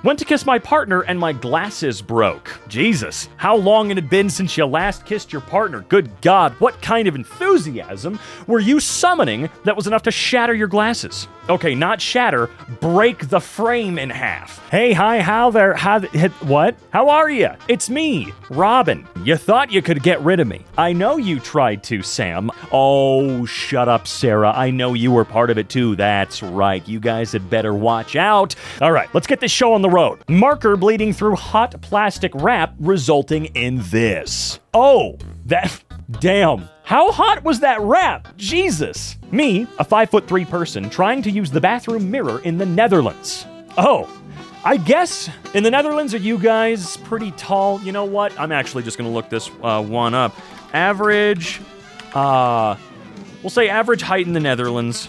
Went to kiss my partner and my glasses broke. Jesus, how long it had been since you last kissed your partner? Good God, what kind of enthusiasm were you summoning that was enough to shatter your glasses? Okay, not shatter, break the frame in half. Hey, hi, how there, what? How are you? It's me, Robin. You thought you could get rid of me. I know you tried to, Sam. Oh, shut up, Sarah. I know you were part of it too. That's right. You guys had better watch out. All right, let's get this show on the road. Marker bleeding through hot plastic wrap, resulting in this. Oh, damn. How hot was that wrap? Jesus. Me, a 5'3" person, trying to use the bathroom mirror in the Netherlands. Oh, I guess in the Netherlands, are you guys pretty tall? You know what? I'm actually just going to look this one up. Average, we'll say average height in the Netherlands.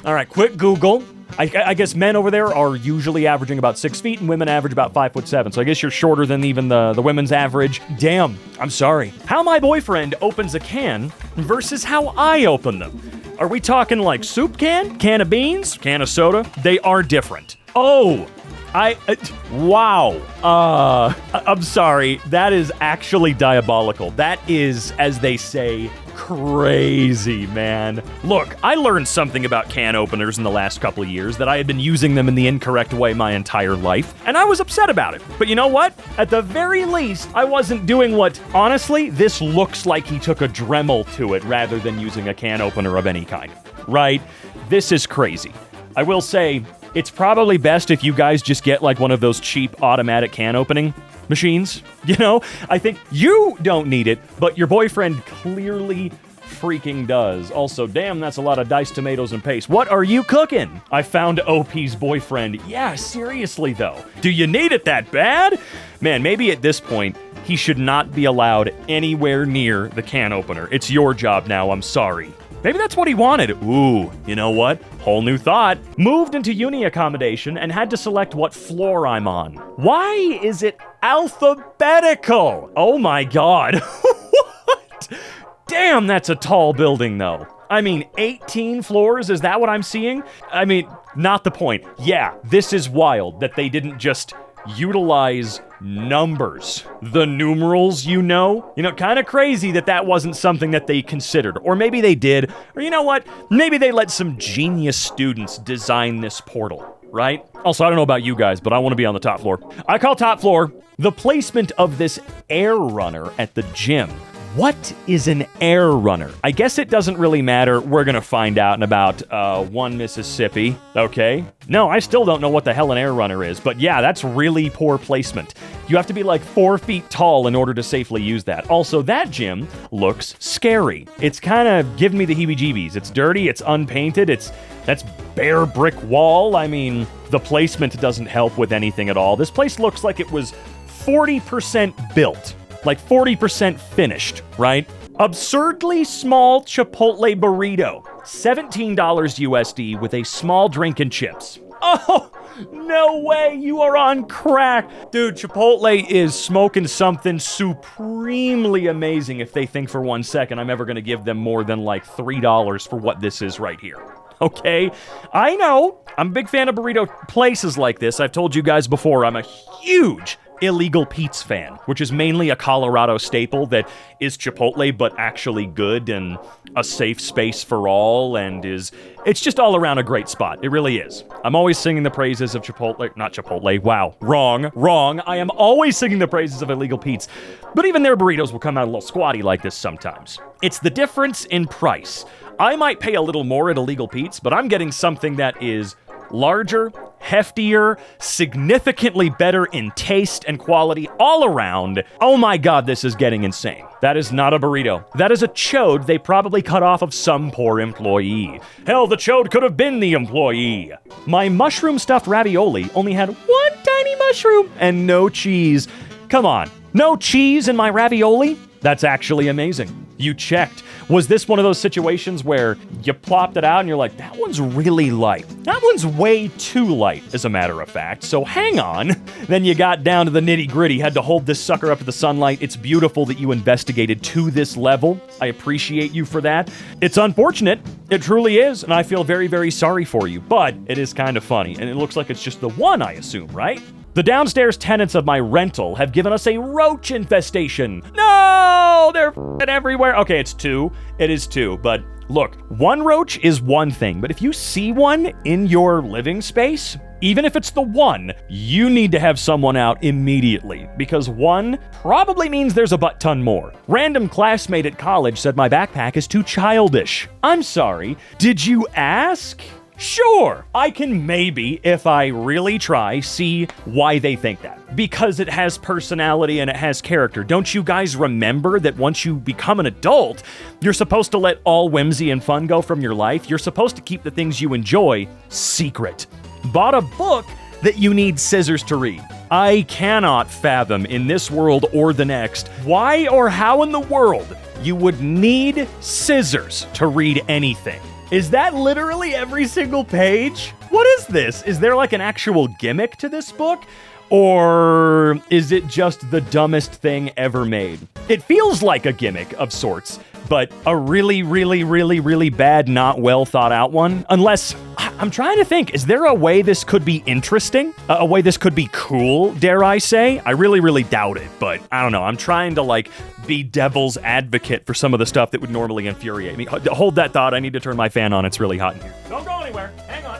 All right, quick Google. I guess men over there are usually averaging about 6 feet and women average about 5'7". So I guess you're shorter than even the women's average. Damn, I'm sorry. How my boyfriend opens a can versus how I open them. Are we talking like soup can of beans, can of soda? They are different. Oh, wow. I'm sorry. That is actually diabolical. That is, as they say, crazy, man. Look, I learned something about can openers in the last couple of years, that I had been using them in the incorrect way my entire life, and I was upset about it. But you know what? At the very least, I wasn't doing what, honestly, this looks like he took a Dremel to it rather than using a can opener of any kind, right? This is crazy. I will say, it's probably best if you guys just get like one of those cheap automatic can opening machines. You know, I think you don't need it, but your boyfriend clearly freaking does. Also, damn, that's a lot of diced tomatoes and paste. What are you cooking? I found OP's boyfriend. Yeah, seriously though. Do you need it that bad? Man, maybe at this point, he should not be allowed anywhere near the can opener. It's your job now, I'm sorry. Maybe that's what he wanted. Ooh, you know what? Whole new thought. Moved into uni accommodation and had to select what floor I'm on. Why is it alphabetical? Oh my God. What? Damn, that's a tall building though. I mean, 18 floors, is that what I'm seeing? I mean, not the point. Yeah, this is wild that they didn't just utilize numbers. The numerals, you know, kind of crazy that wasn't something that they considered. Or maybe they did. Or you know what? Maybe they let some genius students design this portal, right? Also, I don't know about you guys, but I want to be on the top floor. I call top floor the placement of this air runner at the gym. What is an air runner? I guess it doesn't really matter. We're gonna find out in about 1 Mississippi, okay? No, I still don't know what the hell an air runner is, but yeah, that's really poor placement. You have to be like 4 feet tall in order to safely use that. Also, that gym looks scary. It's kind of giving me the heebie-jeebies. It's dirty, it's unpainted, that's bare brick wall. I mean, the placement doesn't help with anything at all. This place looks like it was 40% built. Like 40% finished, right? Absurdly small Chipotle burrito. $17 USD with a small drink and chips. Oh, no way, you are on crack. Dude, Chipotle is smoking something supremely amazing if they think for 1 second I'm ever gonna give them more than like $3 for what this is right here. Okay? I know, I'm a big fan of burrito places like this. I've told you guys before, I'm a huge Illegal Pete's fan, which is mainly a Colorado staple that is Chipotle but actually good and a safe space for all, and it's just all around a great spot. It really is. I'm always singing the praises of not Chipotle, wow, wrong. I am always singing the praises of Illegal Pete's, but even their burritos will come out a little squatty like this sometimes. It's the difference in price. I might pay a little more at Illegal Pete's, but I'm getting something that is larger, heftier, significantly better in taste and quality all around. Oh my God, this is getting insane. That is not a burrito. That is a chode they probably cut off of some poor employee. Hell, the chode could have been the employee. My mushroom stuffed ravioli only had one tiny mushroom and no cheese. Come on, no cheese in my ravioli? That's actually amazing. You checked. Was this one of those situations where you plopped it out and you're like, that one's really light. That one's way too light, as a matter of fact. So hang on. Then you got down to the nitty-gritty, had to hold this sucker up to the sunlight. It's beautiful that you investigated to this level. I appreciate you for that. It's unfortunate. It truly is, and I feel very, very sorry for you. But it is kind of funny, and it looks like it's just the one, I assume, right? The downstairs tenants of my rental have given us a roach infestation. No, they're f***ing everywhere. Okay, it's two. It is two, but look, one roach is one thing, but if you see one in your living space, even if it's the one, you need to have someone out immediately, because one probably means there's a butt-ton more. Random classmate at college said my backpack is too childish. I'm sorry, did you ask? Sure, I can maybe, if I really try, see why they think that. Because it has personality and it has character. Don't you guys remember that once you become an adult, you're supposed to let all whimsy and fun go from your life? You're supposed to keep the things you enjoy secret. Bought a book that you need scissors to read. I cannot fathom in this world or the next why or how in the world you would need scissors to read anything. Is that literally every single page? What is this? Is there like an actual gimmick to this book? Or is it just the dumbest thing ever made? It feels like a gimmick of sorts, but a really, really, really, really bad, not well thought out one. Unless, I'm trying to think, is there a way this could be interesting? A way this could be cool, dare I say? I really, really doubt it, but I don't know. I'm trying to like be devil's advocate for some of the stuff that would normally infuriate me. Hold that thought. I need to turn my fan on. It's really hot in here. Don't go anywhere. Hang on.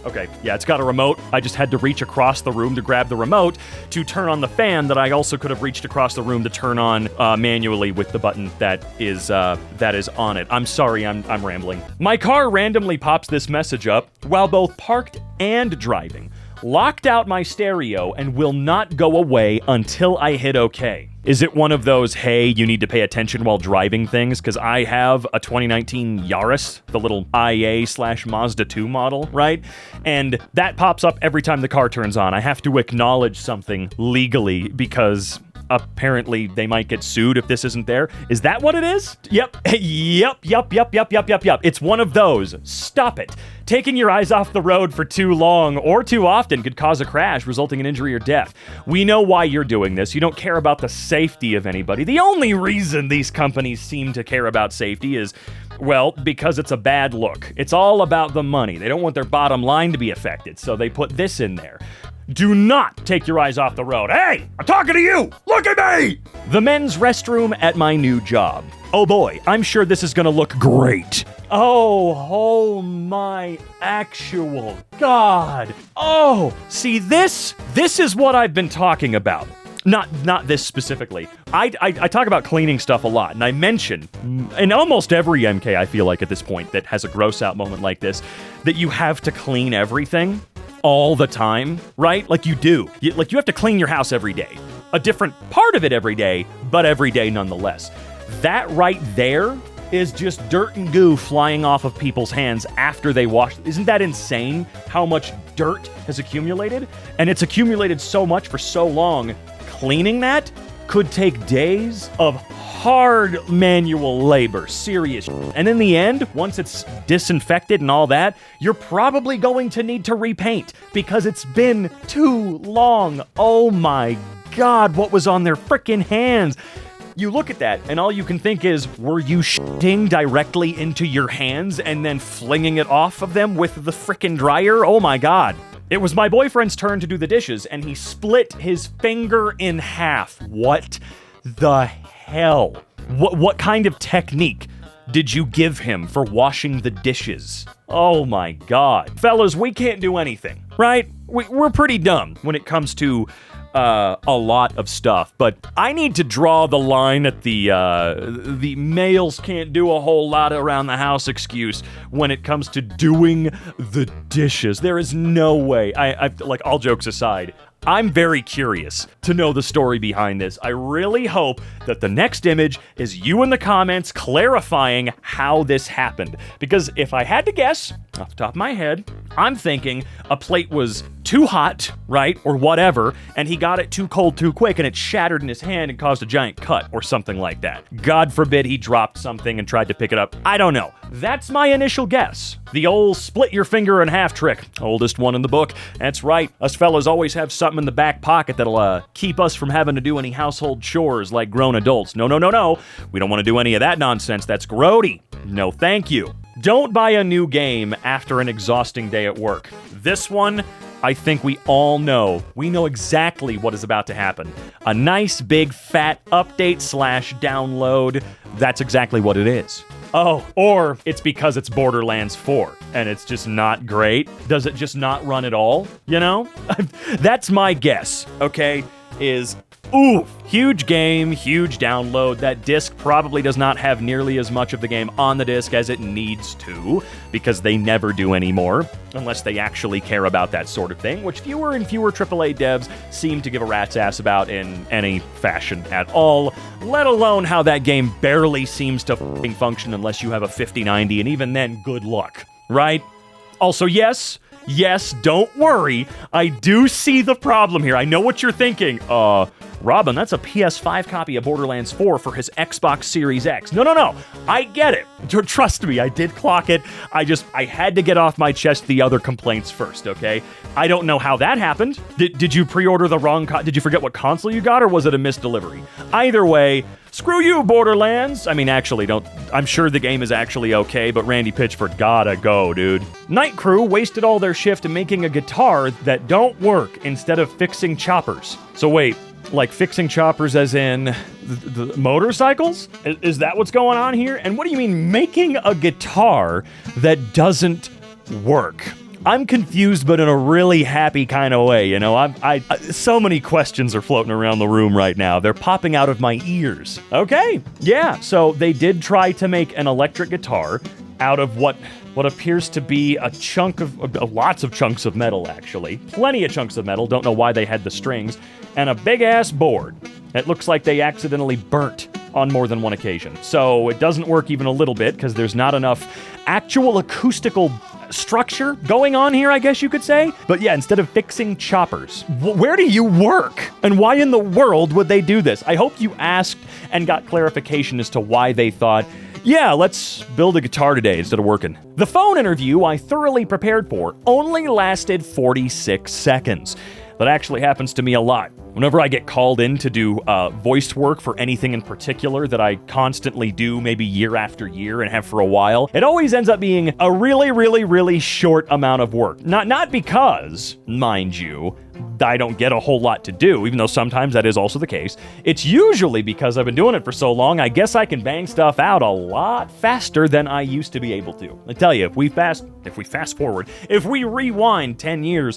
Okay, yeah, it's got a remote. I just had to reach across the room to grab the remote to turn on the fan that I also could have reached across the room to turn on manually with the button that is on it. I'm sorry, I'm rambling. My car randomly pops this message up while both parked and driving. Locked out my stereo and will not go away until I hit OK. Is it one of those, hey, you need to pay attention while driving things? Because I have a 2019 Yaris, the little IA/Mazda 2 model, right? And that pops up every time the car turns on. I have to acknowledge something legally because apparently they might get sued if this isn't there. Is that what it is? Yep. Yep. It's one of those. Stop it. Taking your eyes off the road for too long or too often could cause a crash, resulting in injury or death. We know why you're doing this. You don't care about the safety of anybody. The only reason these companies seem to care about safety is, well, because it's a bad look. It's all about the money. They don't want their bottom line to be affected, so they put this in there. Do not take your eyes off the road. Hey, I'm talking to you. Look at me. The men's restroom at my new job. Oh boy, I'm sure this is gonna look great. Oh my actual God. Oh, see this is what I've been talking about. Not this specifically. I talk about cleaning stuff a lot, and I mention in almost every EmKay, I feel like at this point, that has a gross out moment like this, that you have to clean everything all the time, right? Like you do. You have to clean your house every day. A different part of it every day, but every day nonetheless. That right there is just dirt and goo flying off of people's hands after they wash. Isn't that insane how much dirt has accumulated? And it's accumulated so much for so long. Cleaning that could take days of hard manual labor, serious. And in the end, once it's disinfected and all that, you're probably going to need to repaint because it's been too long. Oh my God, what was on their freaking hands? You look at that, and all you can think is, were you shitting directly into your hands and then flinging it off of them with the frickin' dryer? Oh my God. It was my boyfriend's turn to do the dishes, and he split his finger in half. What the hell? What kind of technique did you give him for washing the dishes? Oh my God. Fellas, we can't do anything, right? We're pretty dumb when it comes to a lot of stuff, but I need to draw the line at the males can't do a whole lot around the house excuse when it comes to doing the dishes. There is no way. I like, all jokes aside, I'm very curious to know the story behind this. I really hope that the next image is you in the comments clarifying how this happened. Because if I had to guess, off the top of my head, I'm thinking a plate was too hot, right, or whatever, and he got it too cold too quick, and it shattered in his hand and caused a giant cut, or something like that. God forbid he dropped something and tried to pick it up. I don't know. That's my initial guess. The old split your finger in half trick. Oldest one in the book. That's right. Us fellas always have something in the back pocket that'll keep us from having to do any household chores like grown adults. No. We don't want to do any of that nonsense. That's grody. No, thank you. Don't buy a new game after an exhausting day at work. This one, I think we all know. We know exactly what is about to happen. A nice big fat update/download. That's exactly what it is. Oh, or it's because it's Borderlands 4, and it's just not great. Does it just not run at all? You know? That's my guess, okay? Ooh, huge game, huge download. That disc probably does not have nearly as much of the game on the disc as it needs to, because they never do anymore, unless they actually care about that sort of thing, which fewer and fewer AAA devs seem to give a rat's ass about in any fashion at all, let alone how that game barely seems to function unless you have a 5090, and even then, good luck, right? Also, yes, don't worry. I do see the problem here. I know what you're thinking. Robin, that's a PS5 copy of Borderlands 4 for his Xbox Series X. No. I get it. Trust me, I did clock it. I had to get off my chest the other complaints first, okay? I don't know how that happened. Did you pre-order the wrong did you forget what console you got, or was it a missed delivery? Either way, screw you, Borderlands! I mean, actually, I'm sure the game is actually okay, but Randy Pitchford gotta go, dude. Night Crew wasted all their shift making a guitar that don't work instead of fixing choppers. So wait, like fixing choppers as in the motorcycles? Is that what's going on here? And what do you mean making a guitar that doesn't work? I'm confused, but in a really happy kind of way, you know? So many questions are floating around the room right now. They're popping out of my ears. Okay, yeah, so they did try to make an electric guitar out of what appears to be a chunk of, lots of chunks of metal, actually. Plenty of chunks of metal, don't know why they had the strings, and a big-ass board. It looks like they accidentally burnt on more than one occasion. So it doesn't work even a little bit, because there's not enough actual acoustical structure going on here, I guess you could say. But yeah, instead of fixing choppers, where do you work? And why in the world would they do this? I hope you asked and got clarification as to why they thought, yeah, let's build a guitar today instead of working. The phone interview I thoroughly prepared for only lasted 46 seconds. That actually happens to me a lot. Whenever I get called in to do voice work for anything in particular that I constantly do, maybe year after year and have for a while, it always ends up being a really short amount of work. Not because, mind you, I don't get a whole lot to do, even though sometimes that is also the case. It's usually because I've been doing it for so long, I guess I can bang stuff out a lot faster than I used to be able to. I tell you, if we rewind 10 years,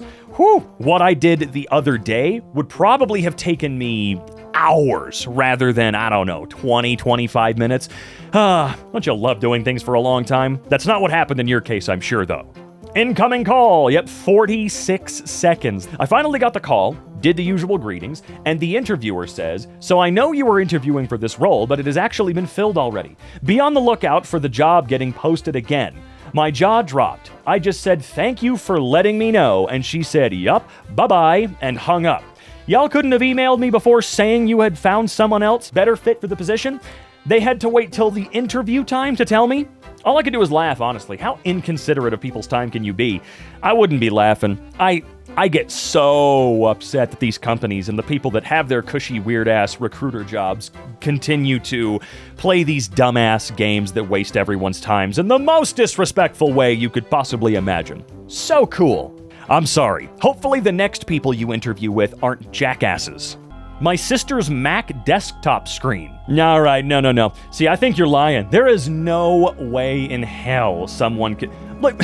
what I did the other day would probably have taken me hours rather than, 20, 25 minutes. Don't you love doing things for a long time? That's not what happened in your case, I'm sure, though. Incoming call. Yep, 46 seconds. I finally got the call, did the usual greetings, and the interviewer says, "So I know you were interviewing for this role, but it has actually been filled already. Be on the lookout for the job getting posted again." My jaw dropped. I just said, "Thank you for letting me know," and she said, "Yup, bye-bye," and hung up. Y'all couldn't have emailed me before saying you had found someone else better fit for the position? They had to wait till the interview time to tell me? All I could do was laugh, honestly. How inconsiderate of people's time can you be? I wouldn't be laughing. I get so upset that these companies and the people that have their cushy, weird-ass recruiter jobs continue to play these dumbass games that waste everyone's times in the most disrespectful way you could possibly imagine. So cool. I'm sorry. Hopefully the next people you interview with aren't jackasses. My sister's Mac desktop screen. All right, no. See, I think you're lying. There is no way in hell someone could... Look,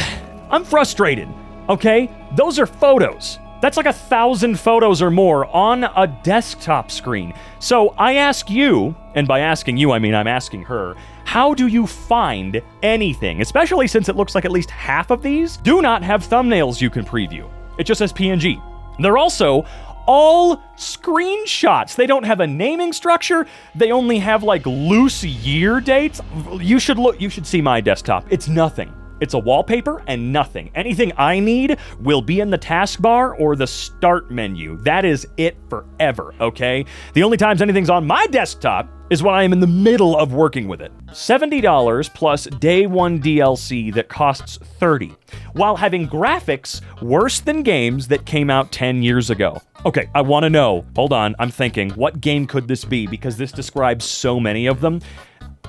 I'm frustrated, okay? Those are photos. That's like 1,000 photos or more on a desktop screen. So I ask you, and by asking you, I mean I'm asking her, how do you find anything, especially since it looks like at least half of these do not have thumbnails you can preview? It just says PNG. They're also all screenshots. They don't have a naming structure. They only have like loose year dates. You should see my desktop. It's nothing. It's a wallpaper and nothing. Anything I need will be in the taskbar or the start menu. That is it forever, okay? The only times anything's on my desktop is when I am in the middle of working with it. $70 plus day one DLC that costs $30, while having graphics worse than games that came out 10 years ago. Okay, I want to know. Hold on, I'm thinking, what game could this be? Because this describes so many of them.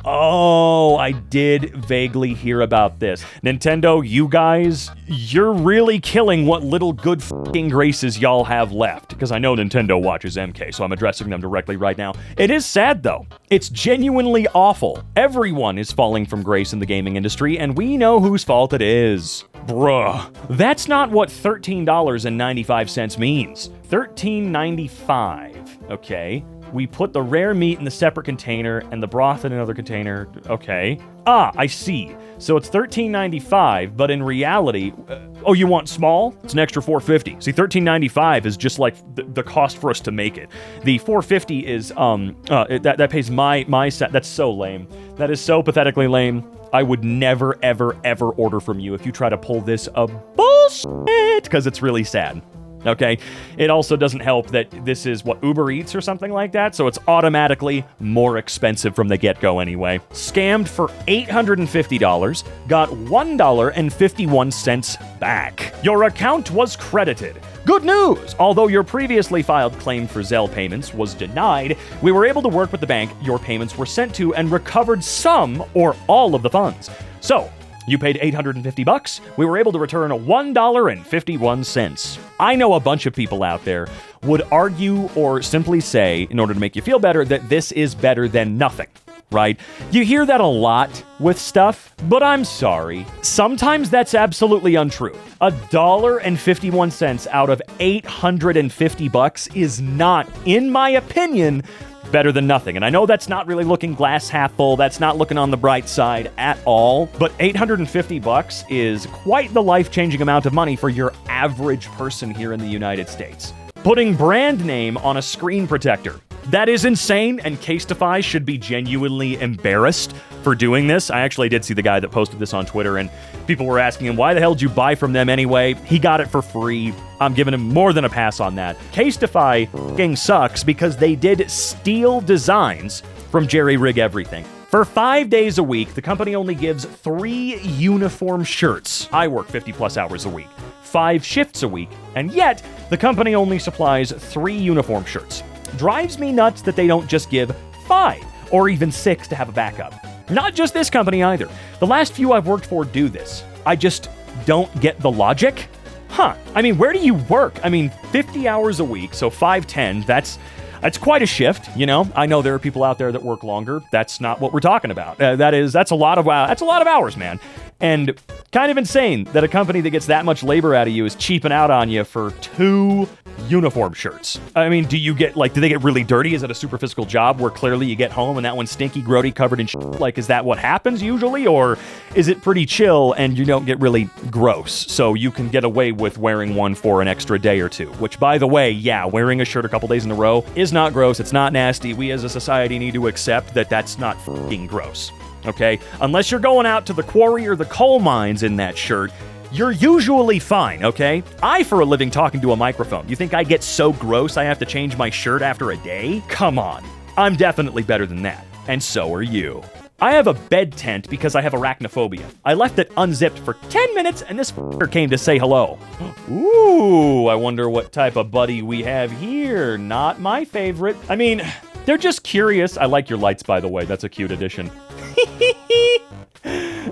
Oh, I did vaguely hear about this. Nintendo, you guys, you're really killing what little good f***ing graces y'all have left. Because I know Nintendo watches EmKay, so I'm addressing them directly right now. It is sad, though. It's genuinely awful. Everyone is falling from grace in the gaming industry, and we know whose fault it is. Bruh. That's not what $13.95 means. $13.95, okay? We put the rare meat in a separate container and the broth in another container. Okay. Ah, I see. So it's $13.95, but in reality, oh, you want small? It's an extra $4.50. See, $13.95 is just like the cost for us to make it. The $4.50 is that pays my set. That's so lame. That is so pathetically lame. I would never, ever, ever order from you if you try to pull this a bullshit, because it's really sad. Okay, it also doesn't help that this is what, Uber Eats or something like that, so it's automatically more expensive from the get-go anyway. Scammed for $850, got $1.51 back. Your account was credited. Good news! Although your previously filed claim for Zelle payments was denied, we were able to work with the bank your payments were sent to and recovered some or all of the funds. So, you paid $850. We were able to return $1.51. I know a bunch of people out there would argue or simply say, in order to make you feel better, that this is better than nothing, right? You hear that a lot with stuff, but I'm sorry. Sometimes that's absolutely untrue. $1.51 out of $850 is not, in my opinion, better than nothing. And I know that's not really looking glass half full. That's not looking on the bright side at all. But $850 is quite the life-changing amount of money for your average person here in the United States. Putting brand name on a screen protector. That is insane, and Casetify should be genuinely embarrassed for doing this. I actually did see the guy that posted this on Twitter, and people were asking him, why the hell did you buy from them anyway? He got it for free. I'm giving him more than a pass on that. Casetify f***ing sucks because they did steal designs from Jerry Rig Everything. For 5 days a week, the company only gives 3 uniform shirts. I work 50 plus hours a week, 5 shifts a week, and yet the company only supplies 3 uniform shirts. Drives me nuts that they don't just give 5 or even 6 to have a backup. Not just this company either. The last few I've worked for do this. I just don't get the logic. I mean, where do you work? I mean, 50 hours a week, so 510, that's quite a shift, you know? I know there are people out there that work longer. That's not what we're talking about. That's a lot of hours, man. And kind of insane that a company that gets that much labor out of you is cheaping out on you for 2 uniform shirts. I mean, do they get really dirty? Is it a super physical job where clearly you get home and that one's stinky, grody, covered in shit? Like, is that what happens usually? Or is it pretty chill and you don't get really gross, so you can get away with wearing one for an extra day or two? Which, by the way, yeah, wearing a shirt a couple days in a row is not gross. It's not nasty. We as a society need to accept that that's not f***ing gross. Okay? Unless you're going out to the quarry or the coal mines in that shirt, you're usually fine, okay? I, for a living, talking to a microphone. You think I get so gross I have to change my shirt after a day? Come on. I'm definitely better than that. And so are you. I have a bed tent because I have arachnophobia. I left it unzipped for 10 minutes and this f***er came to say hello. Ooh, I wonder what type of buddy we have here. Not my favorite. I mean, they're just curious. I like your lights, by the way. That's a cute addition.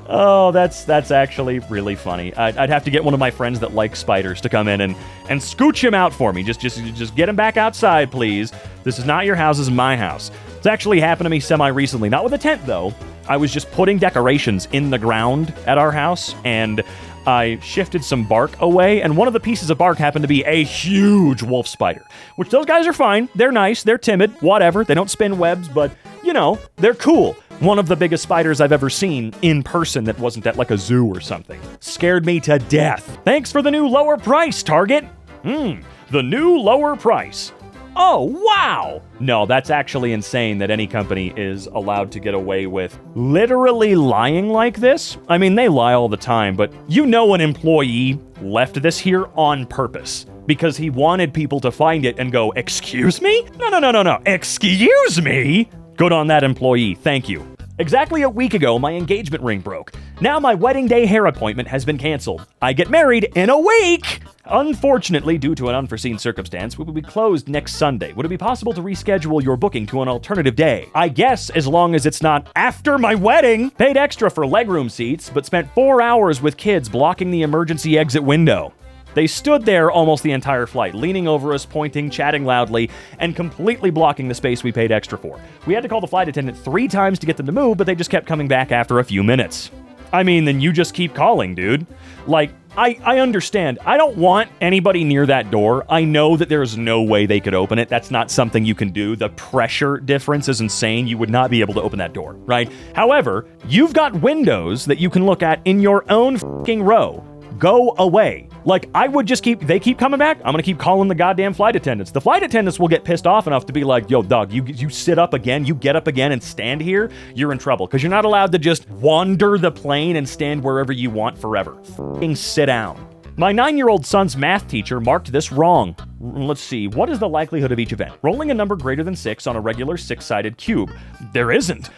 Oh, that's actually really funny. I'd have to get one of my friends that like spiders to come in and scooch him out for me. Just get him back outside, please. This is not your house, this is my house. It's actually happened to me semi-recently. Not with a tent, though. I was just putting decorations in the ground at our house, and I shifted some bark away, and one of the pieces of bark happened to be a huge wolf spider, which those guys are fine. They're nice. They're timid. Whatever. They don't spin webs, but, you know, they're cool. One of the biggest spiders I've ever seen in person that wasn't at like a zoo or something. Scared me to death. Thanks for the new lower price, Target. The The new lower price. Oh, wow! No, that's actually insane that any company is allowed to get away with literally lying like this. I mean, they lie all the time, but you know an employee left this here on purpose because he wanted people to find it and go, excuse me? No. Excuse me? Good on that employee. Thank you. Exactly a week ago, my engagement ring broke. Now my wedding day hair appointment has been canceled. I get married in a week! Unfortunately, due to an unforeseen circumstance, we will be closed next Sunday. Would it be possible to reschedule your booking to an alternative day? I guess as long as it's not after my wedding. Paid extra for legroom seats, but spent 4 hours with kids blocking the emergency exit window. They stood there almost the entire flight, leaning over us, pointing, chatting loudly, and completely blocking the space we paid extra for. We had to call the flight attendant 3 times to get them to move, but they just kept coming back after a few minutes. I mean, then you just keep calling, dude. Like, I understand. I don't want anybody near that door. I know that there's no way they could open it. That's not something you can do. The pressure difference is insane. You would not be able to open that door, right? However, you've got windows that you can look at in your own fucking row. Go away. Like, I would just they keep coming back, I'm gonna keep calling the goddamn flight attendants. The flight attendants will get pissed off enough to be like, yo, dog, you sit up again, you get up again and stand here, you're in trouble. Because you're not allowed to just wander the plane and stand wherever you want forever. F***ing sit down. My 9-year-old son's math teacher marked this wrong. Let's see, what is the likelihood of each event? Rolling a number greater than 6 on a regular 6-sided cube. There isn't.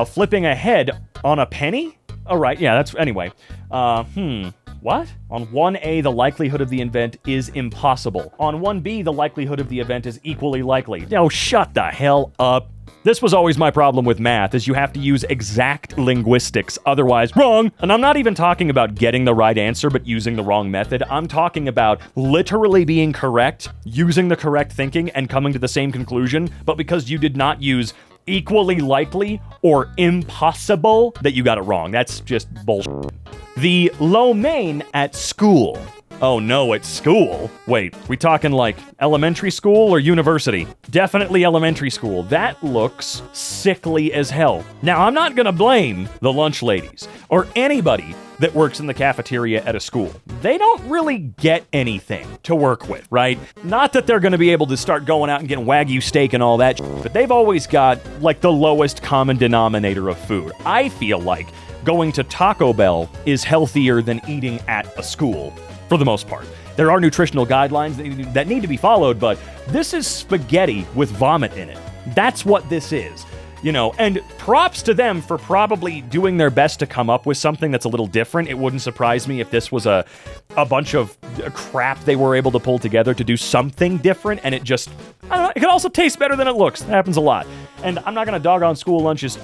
Flipping a head on a penny? All right, yeah, that's, anyway. What? On 1A, the likelihood of the event is impossible. On 1B, the likelihood of the event is equally likely. No, shut the hell up. This was always my problem with math, is you have to use exact linguistics, otherwise wrong. And I'm not even talking about getting the right answer but using the wrong method. I'm talking about literally being correct, using the correct thinking, and coming to the same conclusion, but because you did not use equally likely or impossible, that you got it wrong. That's just bullshit. The lo mein at school. Oh no, at school? Wait, we talking like elementary school or university? Definitely elementary school. That looks sickly as hell. Now, I'm not gonna blame the lunch ladies or anybody that works in the cafeteria at a school. They don't really get anything to work with, right? Not that they're gonna be able to start going out and getting Wagyu steak and all that shit, but they've always got like the lowest common denominator of food. I feel like going to Taco Bell is healthier than eating at a school, for the most part. There are nutritional guidelines that need to be followed, but this is spaghetti with vomit in it. That's what this is. You know, and props to them for probably doing their best to come up with something that's a little different. It wouldn't surprise me if this was a bunch of crap they were able to pull together to do something different, and it just, I don't know, it could also taste better than it looks. That happens a lot. And I'm not going to dog on school lunches,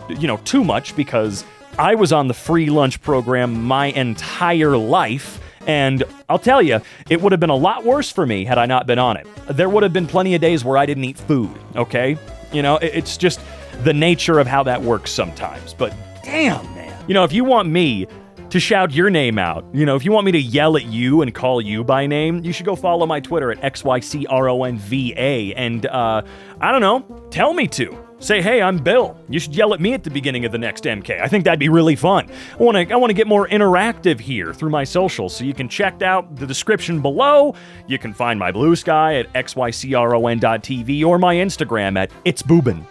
too much, because I was on the free lunch program my entire life, and I'll tell you, it would have been a lot worse for me had I not been on it. There would have been plenty of days where I didn't eat food, okay? It's just the nature of how that works sometimes. But damn, man. If you want me to shout your name out, if you want me to yell at you and call you by name, you should go follow my Twitter at XYCRONVA. And, I don't know, tell me to. Say, hey, I'm Bill. You should yell at me at the beginning of the next EmKay. I think that'd be really fun. I want to get more interactive here through my socials, so you can check out the description below. You can find my Blue Sky at xycron.tv or my Instagram at itsboobin.